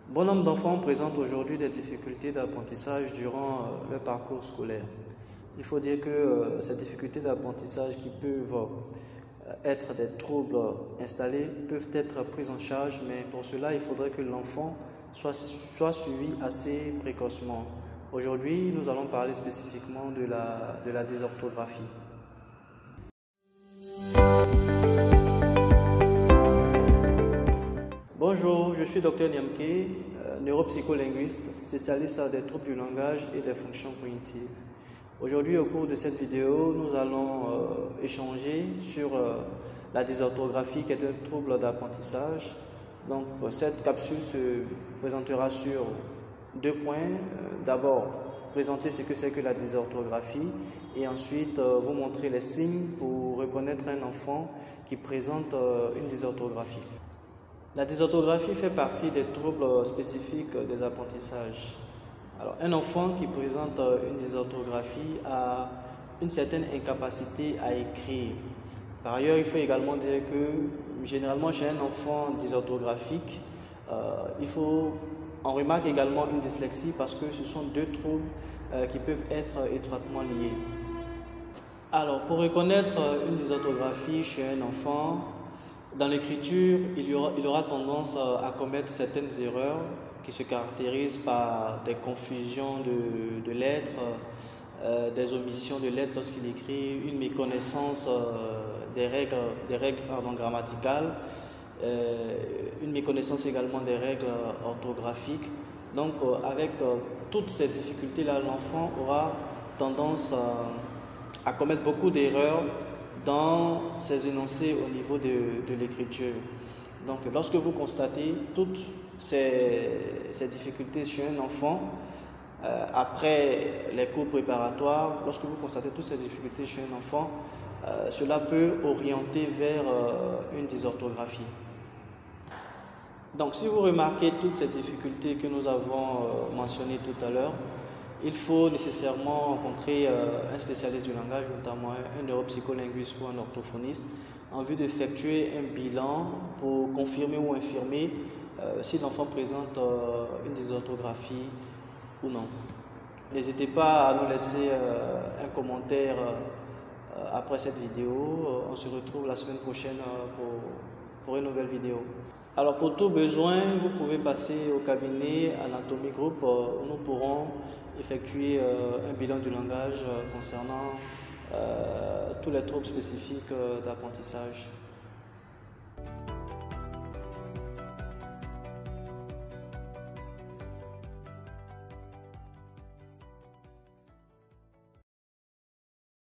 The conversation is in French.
Bon nombre d'enfants présentent aujourd'hui des difficultés d'apprentissage durant leur parcours scolaire. Il faut dire que ces difficultés d'apprentissage qui peuvent être des troubles installés peuvent être prises en charge, mais pour cela, il faudrait que l'enfant soit suivi assez précocement. Aujourd'hui, nous allons parler spécifiquement de la dysorthographie. Bonjour, je suis Dr Niamke, neuropsycholinguiste, spécialiste des troubles du langage et des fonctions cognitives. Aujourd'hui, au cours de cette vidéo, nous allons échanger sur la dysorthographie qui est un trouble d'apprentissage. Donc, cette capsule se présentera sur deux points. D'abord, présenter ce que c'est que la dysorthographie et ensuite vous montrer les signes pour reconnaître un enfant qui présente une dysorthographie. La dysorthographie fait partie des troubles spécifiques des apprentissages. Alors, un enfant qui présente une dysorthographie a une certaine incapacité à écrire. Par ailleurs, il faut également dire que généralement chez un enfant dysorthographique, on remarque également une dyslexie parce que ce sont deux troubles qui peuvent être étroitement liés. Alors, pour reconnaître une dysorthographie chez un enfant, dans l'écriture, il aura tendance à commettre certaines erreurs qui se caractérisent par des confusions de lettres, des omissions de lettres lorsqu'il écrit, une méconnaissance des règles grammaticales, une méconnaissance également des règles orthographiques. Donc, avec toutes ces difficultés-là, l'enfant aura tendance à commettre beaucoup d'erreurs dans ses énoncés au niveau de l'écriture. Donc, lorsque vous constatez toutes ces difficultés chez un enfant, après les cours préparatoires, lorsque vous constatez toutes ces difficultés chez un enfant, cela peut orienter vers une dysorthographie. Donc, si vous remarquez toutes ces difficultés que nous avons mentionnées tout à l'heure, il faut nécessairement rencontrer un spécialiste du langage, notamment un neuropsycholinguiste ou un orthophoniste, en vue d'effectuer un bilan pour confirmer ou infirmer si l'enfant présente une dysorthographie ou non. N'hésitez pas à nous laisser un commentaire après cette vidéo. On se retrouve la semaine prochaine pour une nouvelle vidéo. Alors, pour tout besoin, vous pouvez passer au cabinet Anatomy Group où nous pourrons effectuer un bilan du langage concernant tous les troubles spécifiques d'apprentissage.